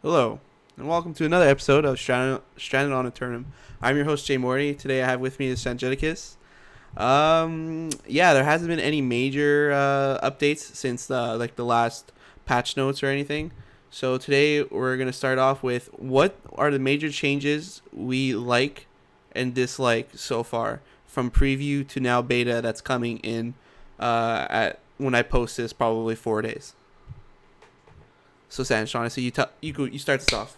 Hello, and welcome to another episode of Stranded on Aeternum. I'm your host, Jay Morty. Today I have with me the Sangeticus. There hasn't been any major updates since the last patch notes or anything. So today we're gonna start off with what are the major changes we like and dislike so far from preview to now beta that's coming in at when I post this probably 4 days. So Sanj, honestly, you start this off.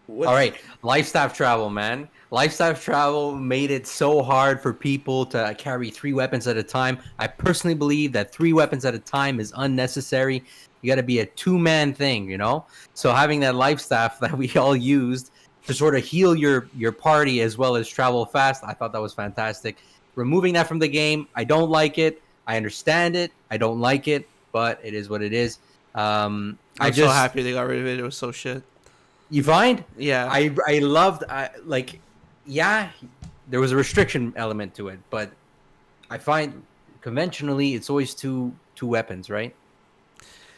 All What's right, lifestyle travel, man. Lifestyle travel made it so hard for people to carry three weapons at a time. I personally believe that three weapons at a time is unnecessary. You got to be a two-man thing, you know. So having that life staff that we all used to sort of heal your party as well as travel fast, I thought that was fantastic. Removing that from the game, I don't like it. I understand it. I don't like it, but it is what it is. I I'm so just happy they got rid of it. It was so shit. You find Yeah, I loved yeah, there was a restriction element to it, but I find conventionally it's always two weapons, right?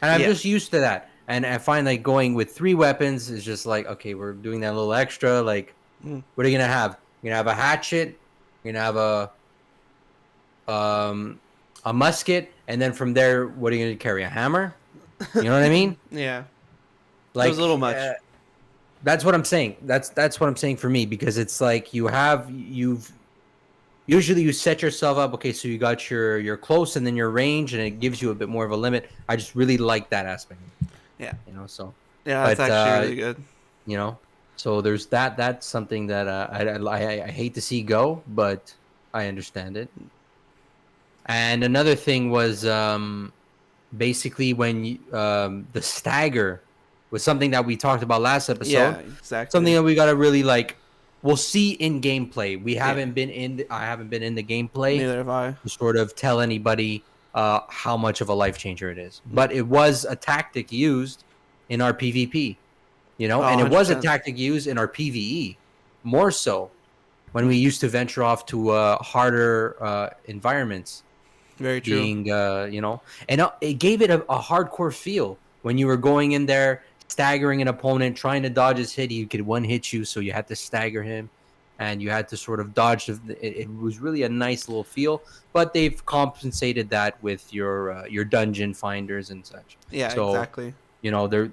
And I'm yeah, just used to that. And I find like going with three weapons is just like, okay, we're doing that little extra. Like, mm. what are you gonna have? You're gonna have a hatchet, you're gonna have um a musket, and then from there, what are you gonna carry? A hammer? You know what I mean? Yeah. It was a little Like much. that's what I'm saying. That's what I'm saying for me because it's like you've usually you set yourself up. Okay, so you got your close and then your range, and it gives you a bit more of a limit. I just really like that aspect, Yeah, So, yeah, that's but actually really good. you know, so there's that. That's something that I hate to see go, but I understand it. And another thing was basically when the stagger was something that we talked about last Yeah, episode. Something exactly. that we got to really like. We'll see in gameplay. Yeah, I haven't been in the gameplay neither have I. to sort of tell anybody how much of a life changer it is. Mm. But it was a tactic used in our PvP, Oh, and it was a 100%. tactic used in our PvE more so when Mm. we used to venture off to harder environments Very true. being and it gave it a hardcore feel when you were going in there staggering an opponent trying to dodge his hit. He could one hit you, so you had to stagger him and you had to sort of dodge it was really a nice little feel, but they've compensated that with your dungeon finders and such. Yeah, So exactly. there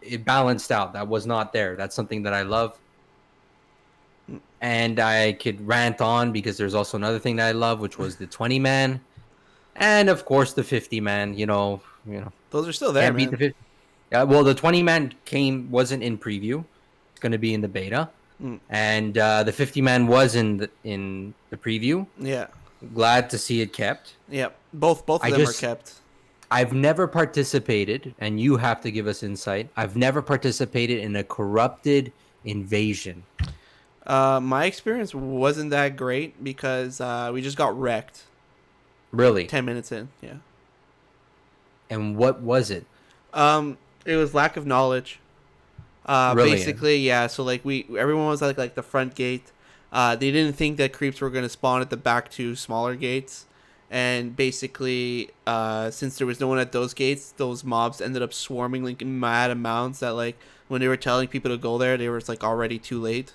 it balanced out. That was not there. That's something that I love. Mm. And I could rant on because there's also another thing that I love, which was the 20 man. And of course, the 50 man, Those are still there, can't beat the man. 50. Well, the 20 man wasn't in preview. It's going to be in the beta, Mm. and the 50 man was in the preview. Yeah, Glad to see it kept. yeah. Both of I them are just kept. I've never participated, and you have to give us insight. I've never participated in a corrupted invasion. My experience wasn't that great because we just got wrecked like Really? 10 minutes in. Yeah. And what was it? It was lack of knowledge. Really? Basically, yeah. So like everyone was at like the front gate. They didn't think that creeps were gonna spawn at the back two smaller gates, and basically, since there was no one at those gates, those mobs ended up swarming like in mad amounts. That like when they were telling people to go there, they were like already too late,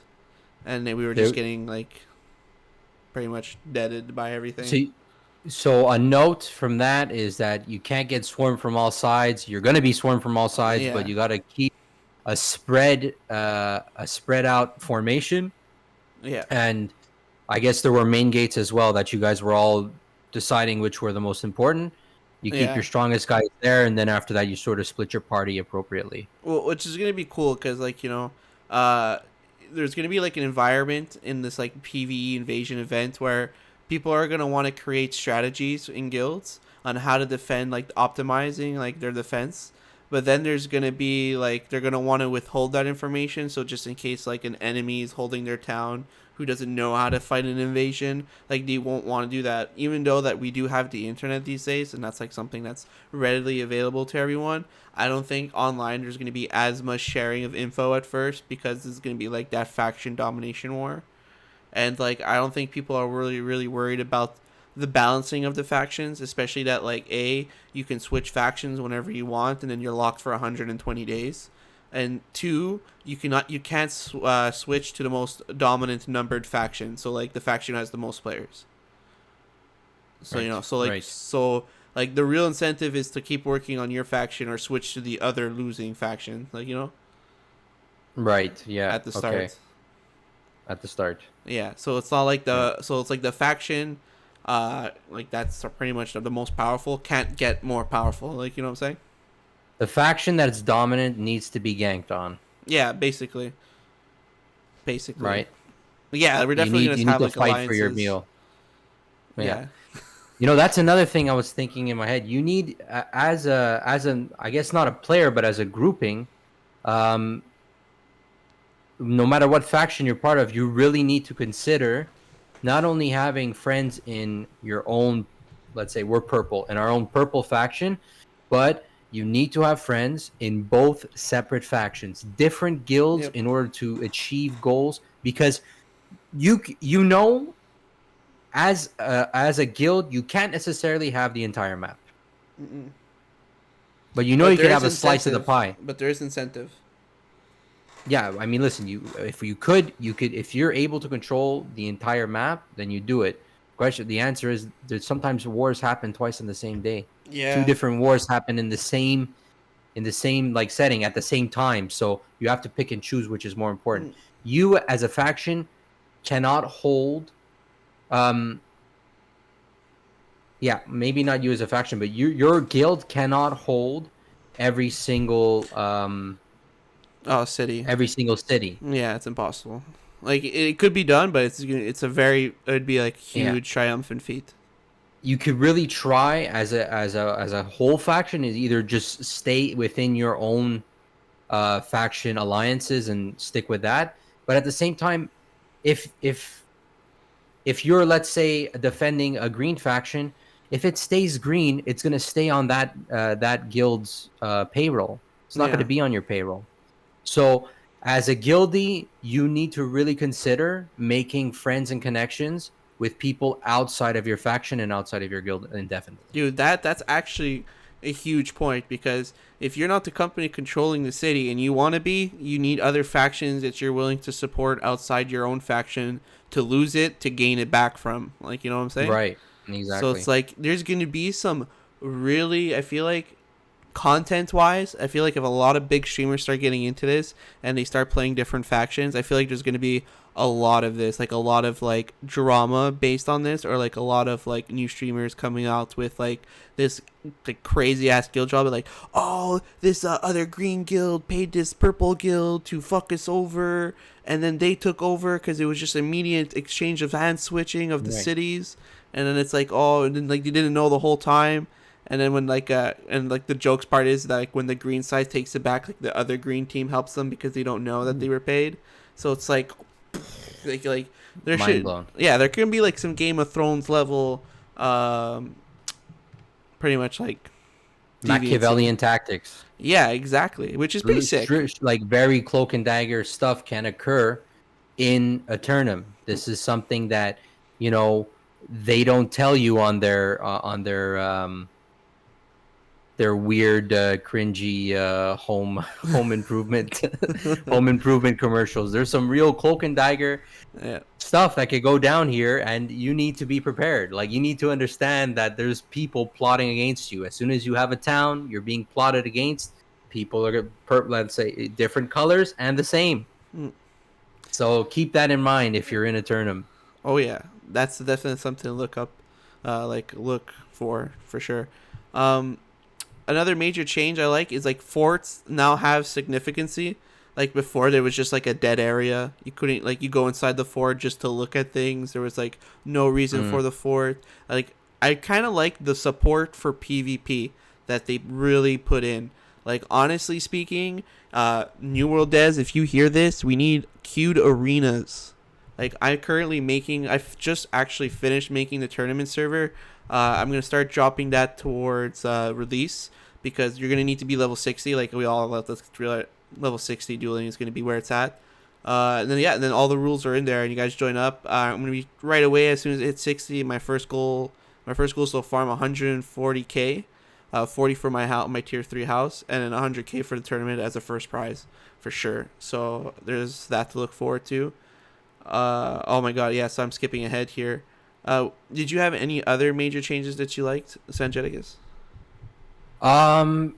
and then we were just There, getting like pretty much deaded by everything. so So a note from that is that you can't get swarmed from all sides. You're going to be swarmed from all sides, but Yeah, you got to keep a spread out formation. yeah, And I guess there were main gates as well that you guys were all deciding which were the most important. You keep yeah. your strongest guys there, and then after that, you sort of split your party appropriately. Well, which is gonna be cool because uh, there's gonna be like an environment in this like PVE invasion event where people are gonna want to create strategies in guilds on how to defend, like optimizing like their defense. But then there's gonna be like they're gonna want to withhold that information, so just in case like an enemy is holding their town who doesn't know how to fight an invasion, like they won't want to do that. Even though that we do have the internet these days, and that's like something that's readily available to everyone, I don't think online there's going to be as much sharing of info at first because this is going to be like that faction domination war. And like I don't think people are really worried about the balancing of the factions, especially that like you can switch factions whenever you want and then you're locked for 120 days. and two, you can't switch to the most dominant numbered faction. So like the faction has the most players. So Right. Right. like the real incentive is to keep working on your faction or switch to the other losing faction. Like Right. Yeah. at the Okay. start. At the start. Yeah. So it's not like Yeah. it's like the faction, like that's pretty much the most powerful can't get more powerful. Like what I'm saying? The faction that's dominant needs to be ganked on. Yeah. Basically. Right. Yeah, we're definitely You gonna need have to like fight for your alliances. meal. Yeah. Yeah. That's another thing I was thinking in my head. You need as an I guess not a player, but as a grouping, um, no matter what faction you're part of, you really need to consider not only having friends in your own, let's say we're purple, in our own purple faction, but you need to have friends in both separate factions, different guilds Yep. in order to achieve goals. Because you know, as a guild, you can't necessarily have the entire map, Mm-mm. but you know But you there could is have a slice of the incentive. pie. But there is incentive. Yeah, I mean, listen, you could if you're able to control the entire map, then you do it. The answer is that sometimes wars happen twice in the same day. Two Yeah. different wars happen in the same like setting at the same time. So you have to pick and choose which is more important. Mm. You as a faction cannot hold um yeah, maybe not you as a faction, but your guild cannot hold every single um Oh, city. every single city. Yeah, it's impossible. Like it could be done, but it'd be like Yeah. huge triumphant feat. You could really try as a whole faction is either just stay within your own faction alliances and stick with that, but at the same time, if if if you're, let's say, defending a green faction, if it stays green, it's going to stay on that guild's payroll. It's not going to Yeah. be on your payroll. So as a guildie, you need to really consider making friends and connections with people outside of your faction and outside of your guild indefinitely. Dude, that's actually a huge point because if you're not the company controlling the city and you want to be, you need other factions that you're willing to support outside your own faction to lose it to gain it back from. Like, you know what I'm saying? Right. So it's Exactly. like there's going to be some really I feel like content wise, I feel like if a lot of big streamers start getting into this and they start playing different factions, I feel like there's going to be a lot of this, like a lot of like drama based on this, or like a lot of like new streamers coming out with like this like crazy ass guild job, like oh this other green guild paid this purple guild to fuck us over, and then they took over because it was just immediate exchange of hand switching of the Right. cities, and then it's like oh, and then like they didn't know the whole time. And then when and like the jokes part is that like when the green side takes it back, like the other green team helps them because they don't know that they were paid. So it's like there Mind should blown. yeah there can be like some Game of Thrones level, um, pretty much like deviancy. Machiavellian tactics. Yeah, exactly, which is pretty sick. Like very cloak and dagger stuff can occur in Aeternum. This is something that you know they don't tell you on their weird, cringy home improvement home improvement commercials. There's some real cloak and dagger Yeah, stuff that could go down here, and you need to be prepared. Like you need to understand that there's people plotting against you. As soon as you have a town, you're being plotted against. People are let's say different colors and the same. mm. So keep that in mind if you're in a tournament. Oh yeah, that's definitely something to look up, like look for sure. Um, Another major change I like is like forts now have significancy. Like before, there was just like a dead area. You couldn't like you go inside the fort just to look at things. There was like no reason Mm. for the fort. Like I kind of like the support for PvP that they really put in. Like honestly speaking, New World Des, if you hear this, we need queued arenas. Like I've just actually finished making the tournament server. I'm gonna start dropping that towards release because you're gonna need to be level 60. Like we all level 60 dueling is gonna be where it's at. And then all the rules are in there, and you guys join up. I'm gonna be right away as soon as it hits 60. My first goal is to farm 140k. 40 for my house, my tier 3 house, and then 100K for the tournament as a first prize for sure. So there's that to look forward to. Oh my god, yeah. So I'm skipping ahead here. Did you have any other major changes that you liked, Sanjeticus? Um,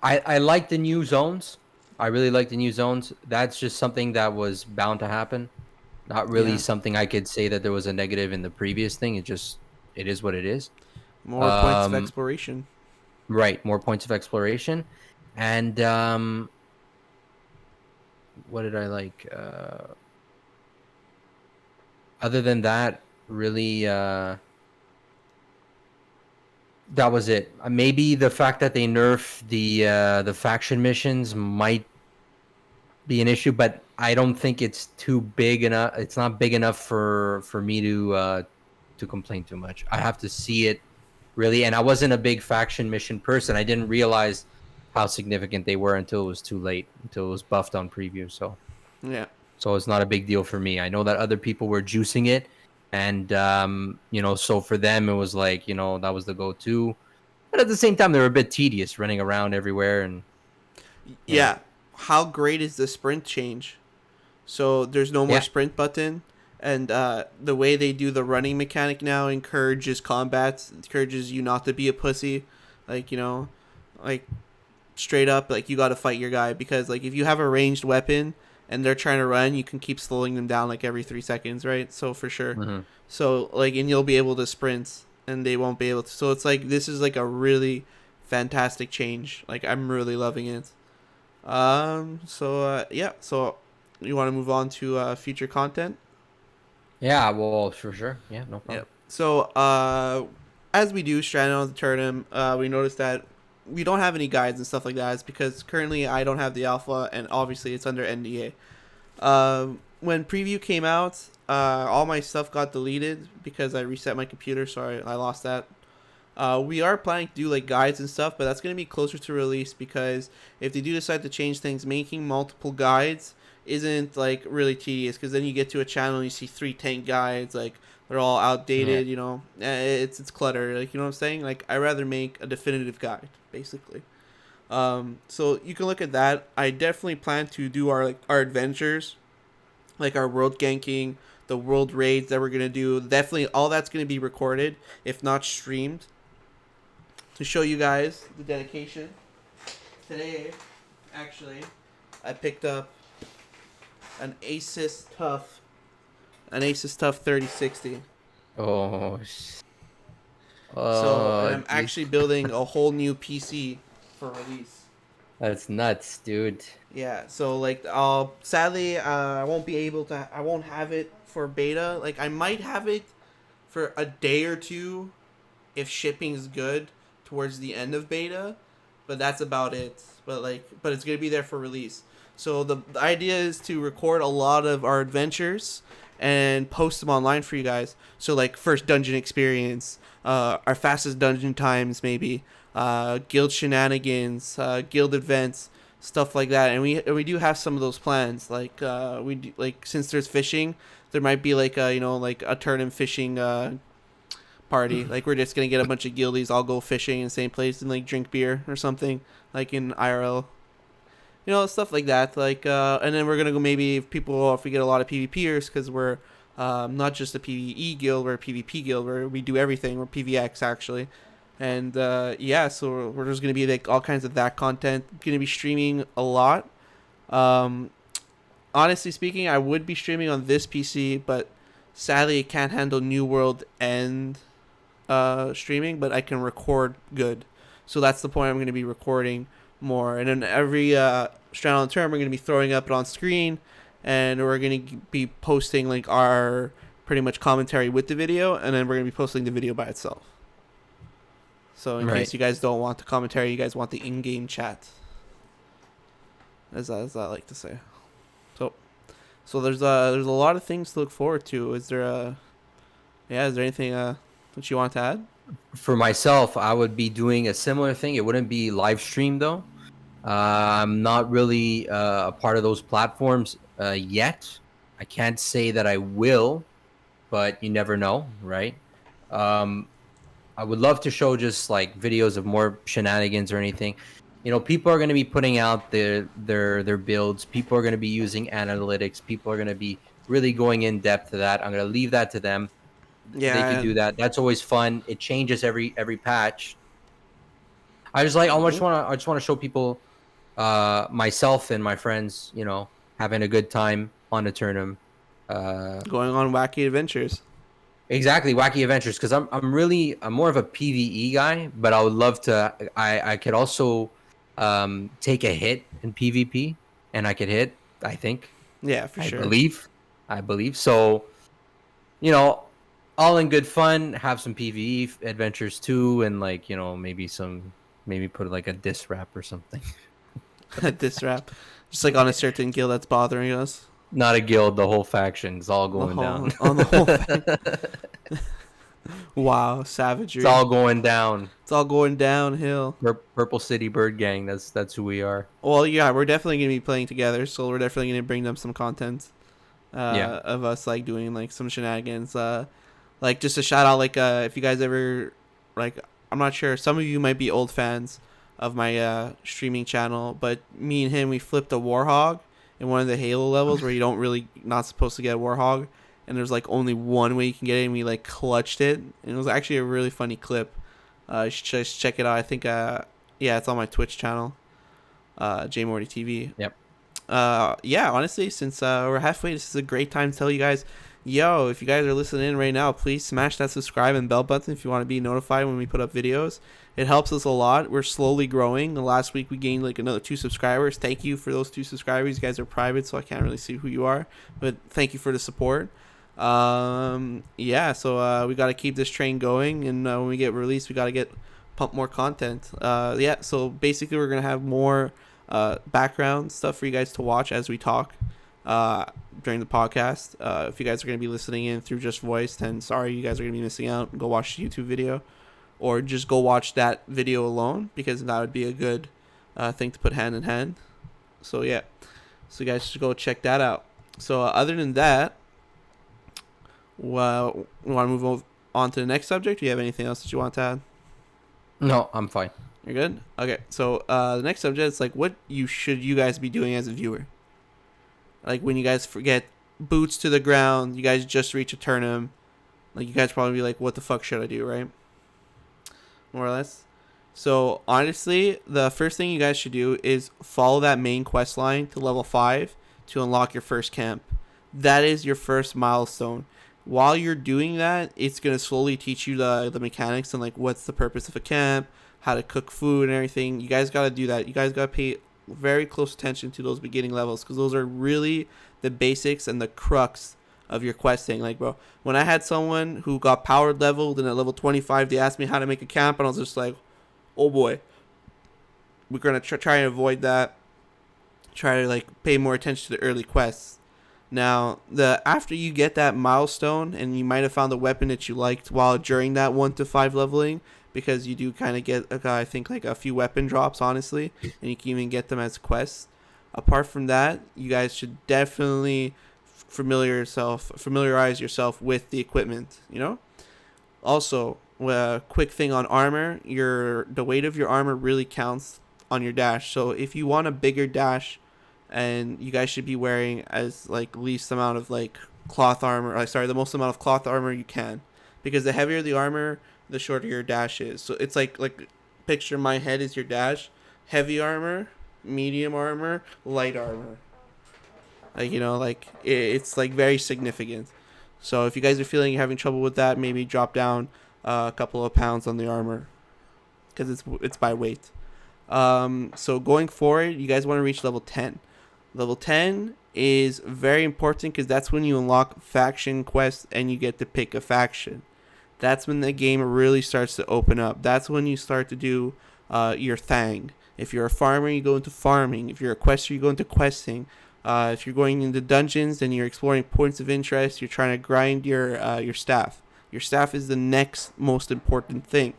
I like the new zones. I really like the new zones. That's just something that was bound to happen. Not really Yeah, something I could say that there was a negative in the previous thing. It is what it is. more points of Um, exploration. right, more points of exploration, and what did I like? Other than that, really, that was it. Maybe the fact that they nerf the faction missions might be an issue, but I don't think it's too big enough. It's not big enough for me to complain too much. I have to see it really, and I wasn't a big faction mission person. I didn't realize how significant they were until it was too late, until it was buffed on preview. Yeah. So it's not a big deal for me. I know that other people were juicing it, and so for them it was like that was the go-to. But at the same time, they were a bit tedious, running around everywhere, and you know, Yeah. How great is the sprint change? So there's no more yeah, sprint button, and the way they do the running mechanic now encourages combat, encourages you not to be a pussy, like like straight up, like you got to fight your guy because like if you have a ranged weapon and they're trying to run, you can keep slowing them down like every 3 seconds, right? So for sure, hmm so like and you'll be able to sprint and they won't be able to. So it's like this is like a really fantastic change. Like I'm really loving it. Yeah. So you want to move on to future content? yeah. Well, for sure, yeah, no Yep. problem. So as we do stranded on the Aeternum, we noticed that we don't have any guides and stuff like that. It's because currently I don't have the alpha, and obviously it's under NDA. When preview came out, all my stuff got deleted because I reset my computer, so I lost that. We are planning to do like guides and stuff, but that's going to be closer to release because if they do decide to change things, making multiple guides isn't like really tedious because then you get to a channel and you see 3 tank guides like they're all Yeah, outdated. It's clutter. Like you know what I'm saying? Like I rather make a definitive guide basically. So you can look at that. I definitely plan to do our adventures, like our world ganking, the world raids that we're gonna do. Definitely all that's gonna be recorded, if not streamed, to show you guys the dedication. Today, actually, I picked up an Asus Tough, an Asus Tough 3060. oh, So, and oh, I'm actually building a whole new PC for release. that's nuts, dude. Yeah, so like, sadly, I won't be able to. I won't have it for beta. Like, I might have it for a day or two if shipping's good towards the end of beta, but that's about it. But it's gonna be there for release. So the idea is to record a lot of our adventures and post them online for you guys. So like first dungeon experience, our fastest dungeon times maybe, guild shenanigans, guild events, stuff like that. And we do have some of those plans. Like like since there's fishing, there might be like like a tournament fishing party. Like we're just gonna get a bunch of guildies all go fishing in the same place and like drink beer or something, like in IRL. Stuff like that. Like and then we're gonna go maybe if we get a lot of PvPers because we're not just a PvE guild, we're a PvP guild where we do everything. We're PvX actually. And yeah, so we're just gonna be like all kinds of that content. Gonna be streaming a lot. Um, Honestly speaking, I would be streaming on this PC, but sadly it can't handle New World and streaming, but I can record good. So that's the point. I'm going to be recording more, and then every strand on the term, we're going to be throwing up it on screen, and we're going to be posting like our pretty much commentary with the video, and then we're going to be posting the video by itself. So in case Right. you guys don't want the commentary, you guys want the in-game chat, as I like to say. So there's a lot of things to look forward to. Is there anything that you want to add? For myself, I would be doing a similar thing. It wouldn't be live stream though. I'm not really a part of those platforms yet. I can't say that I will, but you never know, right? Um, I would love to show just like videos of more shenanigans or anything. People are going to be putting out their builds. People are going to be using analytics. People are going to be really going in depth to that. I'm going to leave that to them. They could Yeah. do that. That's always fun. It changes every patch. I just want to show people, myself and my friends, having a good time on Aeternum. Uh, Going on wacky adventures. exactly, wacky adventures. Because I'm more of a PVE guy, but I would love to. I could also take a hit in PvP, and I could hit. I think, Yeah, for I sure. believe, so. You know, all in good fun. Have some PVE adventures too, and like maybe put like a diss rap or something. This rap, just like on a certain guild that's bothering us. Not a guild, the whole faction is all The going down. whole on the whole thing. Wow, It's savagery. all going down. It's all going downhill. Purple City Bird Gang. That's who we are. Well, yeah, we're definitely gonna be playing together, so we're definitely gonna bring them some content Yeah. of us like doing like some shenanigans. Like just a shout out, like if you guys ever like, I'm not sure, some of you might be old fans of my streaming channel, but me and him, we flipped a warhog in one of the Halo levels where you don't really not supposed to get a warhog, and there's like only one way you can get it, and we like clutched it, and it was actually a really funny clip. You should just check it out. I think yeah, it's on my Twitch channel, JMorty TV. Yep. Yeah, honestly, since we're halfway, this is a great time to tell you guys, yo, if you guys are listening in right now, please smash that subscribe and bell button if you want to be notified when we put up videos. It helps us a lot. We're slowly growing. The last week we gained like another 2 subscribers. Thank you for those 2 subscribers. You guys are private, so I can't really see who you are, but thank you for the support. Yeah, so we got to keep this train going, and when we get released, we got to get pump more content. Yeah, so basically we're gonna have more background stuff for you guys to watch as we talk during the podcast. If you guys are going to be listening in through just voice, then sorry, you guys are going to be missing out. Go watch the YouTube video, or just go watch that video alone, because that would be a good thing to put hand in hand. So yeah, so you guys should go check that out. So other than that, well, we want to move on to the next subject. Do you have anything else that you want to add? No, I'm fine. You're good? Okay, so the next subject is like, what you guys be doing as a viewer? Like when you guys forget boots to the ground, you guys just reach Aeternum, like you guys probably be like, what the fuck should I do, right? More or less. So honestly, the first thing you guys should do is follow that main quest line to level 5 to unlock your first camp. That is your first milestone. While you're doing that, it's going to slowly teach you the mechanics and like what's the purpose of a camp, how to cook food and everything. You guys got to do that. You guys got to pay very close attention to those beginning levels, because those are really the basics and the crux of your questing. Like, bro, when I had someone who got powered leveled and at level 25, they asked me how to make a camp, and I was just like, oh boy, we're going to try and avoid that. Try to like pay more attention to the early quests. Now, after you get that milestone, and you might have found a weapon that you liked while during that 1 to 5 leveling, because you do kind of get, I think, like a few weapon drops, honestly, and you can even get them as quests. Apart from that, you guys should definitely familiarize yourself with the equipment, Also, a quick thing on armor, the weight of your armor really counts on your dash. So if you want a bigger dash, and you guys should be wearing as like least amount of like cloth armor, the most amount of cloth armor you can, because the heavier the armor, the shorter your dash is. So it's like picture my head is your dash: heavy armor, medium armor, light armor. Like it's like very significant. So if you guys are feeling you're having trouble with that, maybe drop down a couple of pounds on the armor, because it's by weight. So going forward, you guys want to reach level 10. Level 10 is very important, because that's when you unlock faction quests and you get to pick a faction. That's when the game really starts to open up. That's when you start to do your thing. If you're a farmer, you go into farming. If you're a quester, you go into questing. If you're going into dungeons, then you're exploring points of interest. You're trying to grind your staff. Your staff is the next most important thing.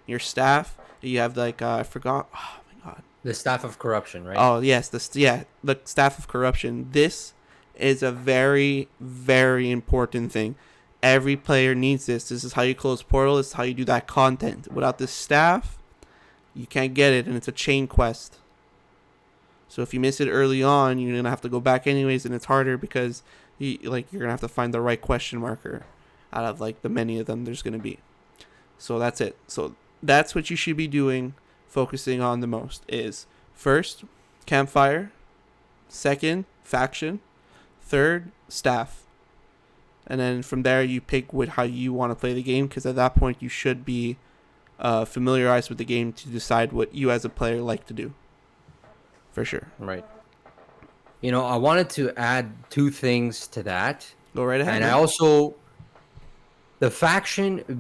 Your staff, you have like I forgot. Oh my god. The Staff of Corruption, right? Oh yes, the Staff of Corruption. This is a very, very important thing. Every player needs this. This is how you close portal. This is how you do that content. Without this staff, you can't get it, and it's a chain quest. So if you miss it early on, you're gonna have to go back anyways, and it's harder because you're gonna have to find the right question marker out of like the many of them there's gonna be. So that's it. So that's what you should be doing, focusing on the most is first, campfire, second, faction, third, staff. And then from there you pick how you want to play the game, because at that point you should be familiarized with the game to decide what you as a player like to do. For sure. Right. I wanted to add two things to that. Go right ahead. And I also,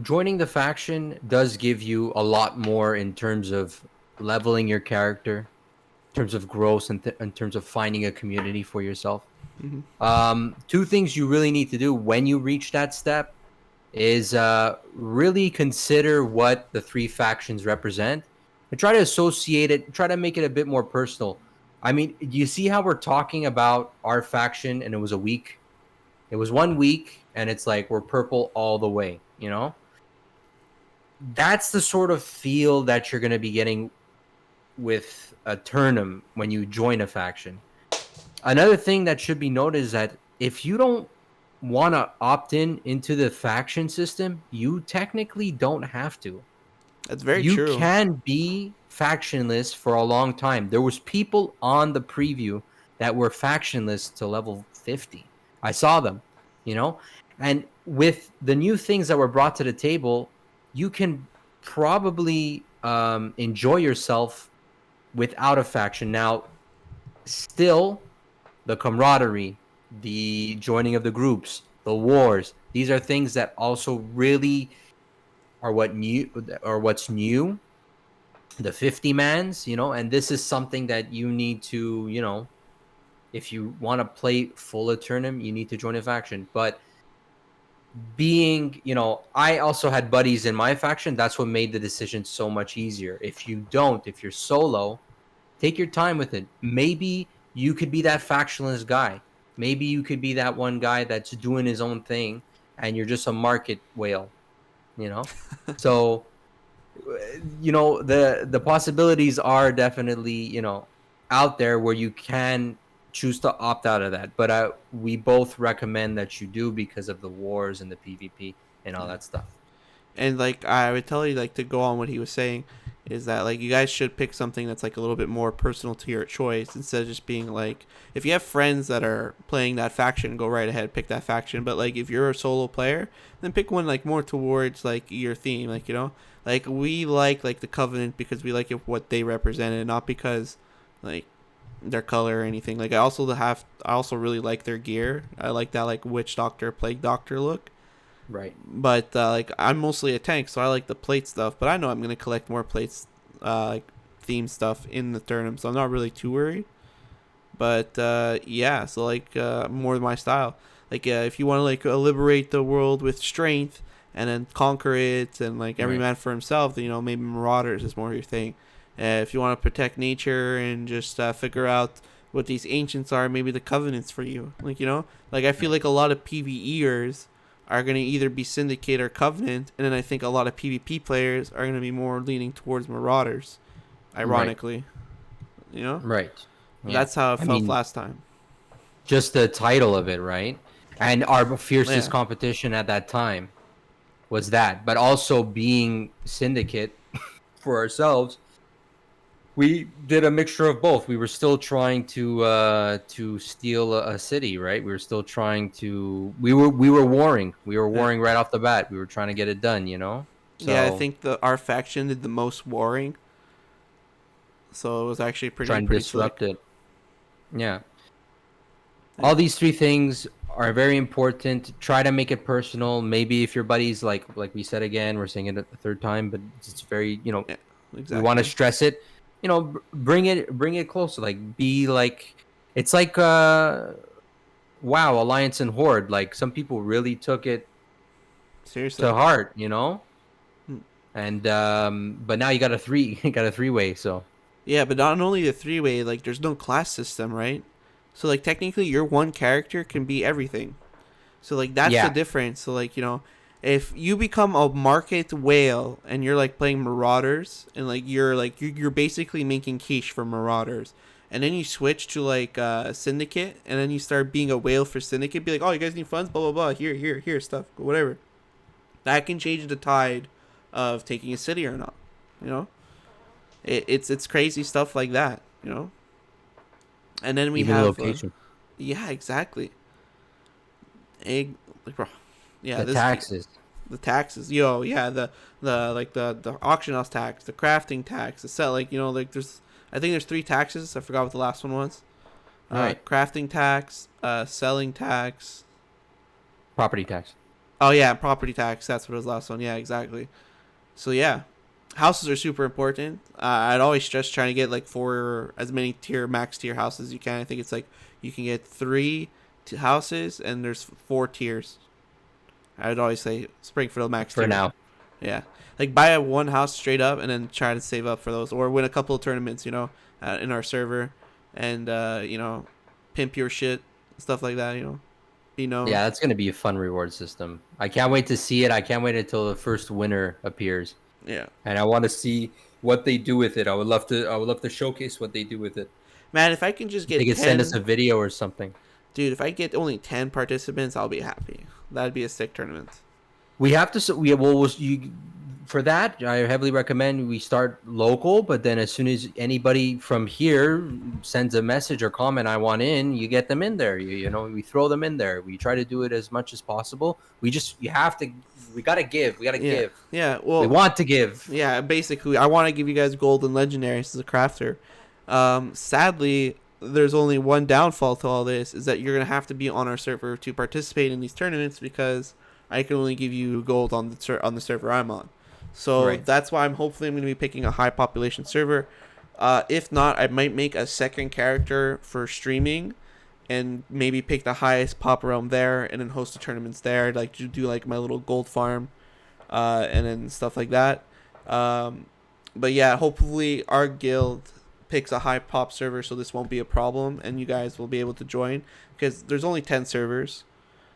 joining the faction does give you a lot more in terms of leveling your character, in terms of growth, and in terms of finding a community for yourself. Two things you really need to do when you reach that step is really consider what the three factions represent and try to associate it, try to make it a bit more personal. I mean, you see how we're talking about our faction and it was a week? It was 1 week and it's like we're purple all the way, That's the sort of feel that you're going to be getting with Aeternum when you join a faction. Another thing that should be noted is that if you don't want to opt into the faction system, you technically don't have to. That's very true. You can be factionless for a long time. There was people on the preview that were factionless to level 50. I saw them, And with the new things that were brought to the table, you can probably enjoy yourself without a faction. Now, still, the camaraderie, the joining of the groups, the wars, these are things that also really are what's new. The 50-mans, and this is something that you need to, if you want to play full Aeternum, you need to join a faction. But I also had buddies in my faction. That's what made the decision so much easier. If you're solo, take your time with it. Maybe you could be that factionless guy. Maybe you could be that one guy that's doing his own thing and you're just a market whale, So, the possibilities are definitely, out there where you can choose to opt out of that. But we both recommend that you do because of the wars and the PvP and all that stuff. And like I would tell you, like to go on what he was saying, is that like you guys should pick something that's like a little bit more personal to your choice instead of just being like, if you have friends that are playing that faction, go right ahead, pick that faction. But like if you're a solo player, then pick one like more towards like your theme, like like we like the Covenant because we like what they represented, not because like their color or anything. Like I also really like their gear. I like that like witch doctor, plague doctor look. Right. But like I'm mostly a tank, so I like the plate stuff. But I know I'm gonna collect more plates, like theme stuff in the Aeternum, so I'm not really too worried. But yeah, so like more my style. Like if you want to like liberate the world with strength and then conquer it, and like every man for himself, then maybe Marauders is more your thing. If you want to protect nature and just figure out what these ancients are, maybe the Covenant's for you. Like like I feel like a lot of PvEers are going to either be Syndicate or Covenant, and then I think a lot of PvP players are going to be more leaning towards Marauders, ironically. Right. Yeah. That's how it felt last time. Just the title of it, right? And our fiercest competition at that time was that. But also being Syndicate for ourselves, we did a mixture of both. We were still trying to steal a city, right? We were still trying to. We were warring. We were warring right off the bat. We were trying to get it done, So, yeah, I think our faction did the most warring. So it was actually pretty disrupt it. Yeah. All these three things are very important. Try to make it personal. Maybe if your buddies like we said again, we're saying it a third time, but it's very exactly. We want to stress it. Bring it closer. Like be like, it's like WoW Alliance and Horde. Like some people really took it seriously to heart, And but now you got a three-way. So yeah, but not only the three-way. Like there's no class system, right? So like technically, your one character can be everything. So like that's the Yeah, difference. So like, if you become a market whale and you're like playing Marauders and like you're basically making quiche for Marauders. And then you switch to like Syndicate, and then you start being a whale for Syndicate. Be like, oh, you guys need funds, blah blah blah. Here, stuff, whatever. That can change the tide of taking a city or not. You know, it's crazy stuff like that. And then we even have, location, yeah, exactly. Egg, like, bro, yeah, the this taxes. the taxes, yo, yeah, the auction house tax, the crafting tax, the sell, like like I think there's three taxes. I forgot what the last one was. Right. Crafting tax, selling tax. Property tax. Oh yeah, property tax. That's what was the last one. Yeah, exactly. So yeah, houses are super important. I'd always stress trying to get like four as many max tier houses as you can. I think it's like you can get three houses and there's four tiers. I would always say Springfield max For tier. now. Yeah, like buy one house straight up and then try to save up for those, or win a couple of tournaments. In our server, and pimp your shit, stuff like that. Be known. Yeah, that's gonna be a fun reward system. I can't wait to see it. I can't wait until the first winner appears, Yeah, and I want to see what they do with it. I would love to. I would love to showcase what they do with it. man. If I can just They get could send us 10, a video or something. dude. If I get only 10 participants, I'll be happy. That'd be a sick tournament. We have to. We well, you for that. I heavily recommend we start local, but then as soon as anybody from here sends a message or comment, I want in, you get them in there. We throw them in there. We try to do it as much as possible. You have to. We gotta give. We gotta Yeah, give. yeah. We Well, want to give. yeah. Basically, I want to give you guys gold and legendaries as a crafter. Sadly, there's only one downfall to all this: is that you're gonna have to be on our server to participate in these tournaments because I can only give you gold on the server I'm on. So Right. that's why I'm gonna be picking a high population server. If not, I might make a second character for streaming, and maybe pick the highest pop realm there, and then host the tournaments there. Like to do like my little gold farm, and then stuff like that. Um, but yeah, hopefully our guild picks a high pop server, so this won't be a problem, and you guys will be able to join because there's only 10 servers,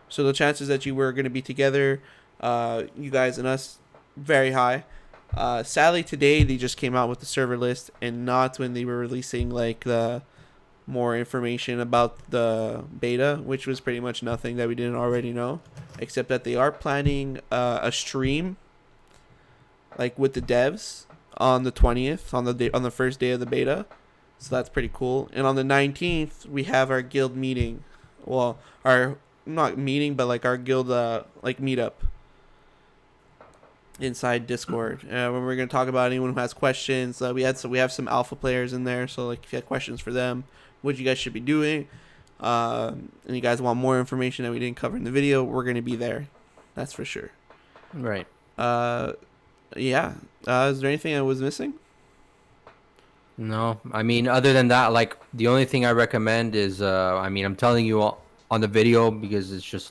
so the chances that you were going to be together, you guys and us, very high. Sadly, today they just came out with the server list, and not when they were releasing like the more information about the beta, which was pretty much nothing that we didn't already know, except that they are planning a stream like with the devs on the 20th, on the first day of the beta. So that's pretty cool. And on the 19th, we have our guild meeting. Well, our not meeting, but like our guild like meetup inside Discord. When we're gonna talk about anyone who has questions. We have some alpha players in there, so like if you had questions for them, what you guys should be doing, and you guys want more information that we didn't cover in the video, we're gonna be there. That's for sure. Right. Uh, yeah. Is there anything I was missing? No, I mean, other than that, like the only thing I recommend is, I mean, I'm telling you on the video because it's just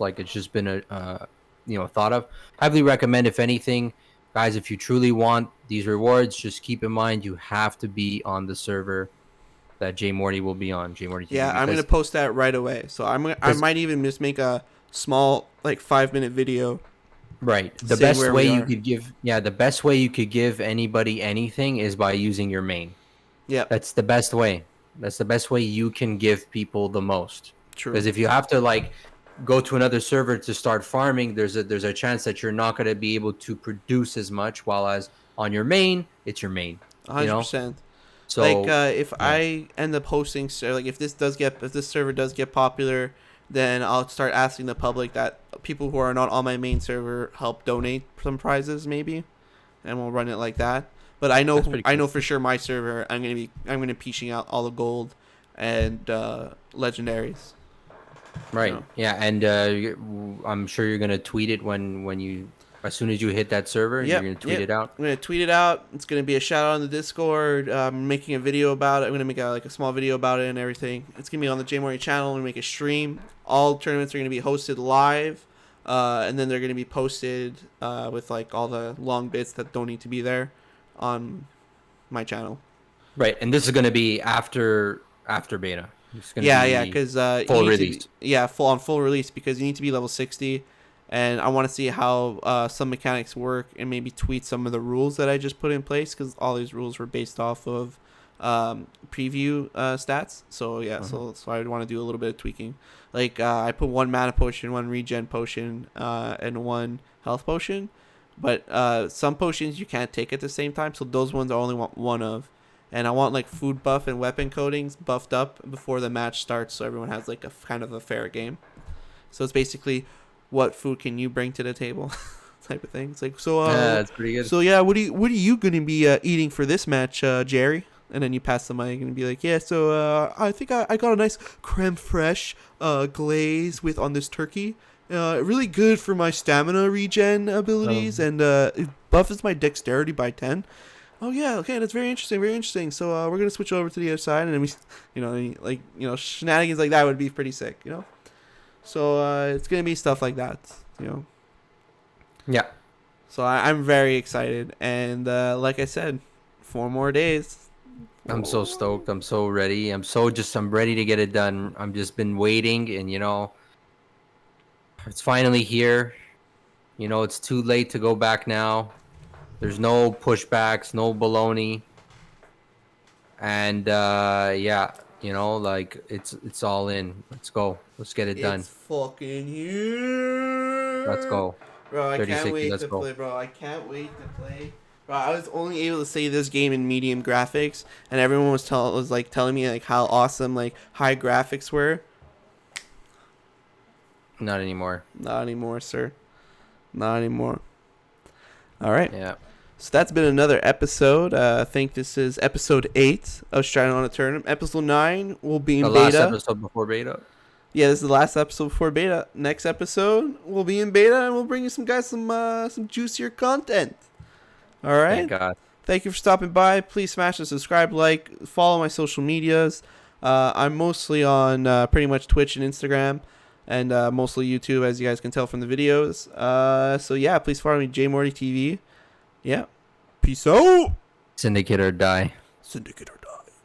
been thought of. Heavily recommend, if anything, guys, if you truly want these rewards, just keep in mind you have to be on the server that Jay Morty will be on, Jay Morty TV, Yeah, I'm gonna because post that right away. So I might even just make a small like 5 minute video. right, the Saying best where way we you are. could give, yeah, the best way you could give anybody anything is by using your main. Yep. That's the best way. That's the best way you can give people the most. True. Because if you have to like go to another server to start farming, there's a chance that you're not going to be able to produce as much. While as on your main, it's your main. You know. 100%. Like So if yeah, I end up hosting, so like if this server does get popular, then I'll start asking the public that people who are not on my main server help donate some prizes maybe, and we'll run it like that. But that's pretty I cool. know for sure my server I'm gonna be piecing out all the gold and legendaries. You Right. know. Yeah, and I'm sure you're gonna tweet it when you as soon as you hit that server, you're Yep, gonna tweet yep. it out. I'm gonna tweet it out. It's gonna be a shout out on the Discord. I'm making a video about it. I'm gonna make a small video about it and everything. It's gonna be on the J Mori channel. I'm gonna make a stream. All tournaments are gonna be hosted live, and then they're gonna be posted with like all the long bits that don't need to be there on my channel. Right, and this is gonna be after beta. It's gonna Yeah, be because you full need to be, release. yeah, full release, because you need to be level 60, and I want to see how some mechanics work and maybe tweak some of the rules that I just put in place, because all these rules were based off of preview stats. So yeah, Mhm. so I would want to do a little bit of tweaking. Like I put one mana potion, one regen potion, and one health potion, but some potions you can't take at the same time, so those ones I only want one of. And I want like food buff and weapon coatings buffed up before the match starts, so everyone has like a kind of a fair game. So it's basically, what food can you bring to the table, type of thing. It's like, Yeah, that's pretty good. so yeah, what are you gonna be eating for this match, Jerry? And then you pass the mic and be like, yeah, so I think I got a nice creme fraiche glaze with on this turkey. Really good for my stamina regen abilities, Um, and it buffs my dexterity by 10. Oh yeah, okay, that's very interesting, very interesting. So we're gonna switch over to the other side, and then we, like shenanigans like that would be pretty sick, you know. So it's gonna be stuff like that, you know. yeah, So I'm very excited, and like I said, 4 more days. I'm so Oh. stoked. I'm so ready. I'm ready to get it done. I'm just been waiting, and it's finally here. It's too late to go back now. There's no pushbacks, no baloney, and yeah, like it's all in. Let's go. Let's get it It's done. fucking Let's here, go. bro. I can't 3060. wait Let's to go. play, bro. I can't wait to play. Bro, I was only able to say this game in medium graphics, and everyone was like telling me like how awesome like high graphics were. Not anymore. Not anymore, sir. Not anymore. All right. Yeah. So that's been another episode. I think this is episode 8 of Striding on Aeternum. Episode 9 will be The in last beta. episode before beta. Yeah, this is the last episode before beta. Next episode will be in beta, and we'll bring you some juicier content. All Thank right. God. Thank you for stopping by. Please smash the subscribe, follow my social medias. I'm mostly on pretty much Twitch and Instagram, and mostly YouTube, as you guys can tell from the videos. So yeah, please follow me, JMortyTV. Yeah. Peace out. Syndicate or die. Syndicate or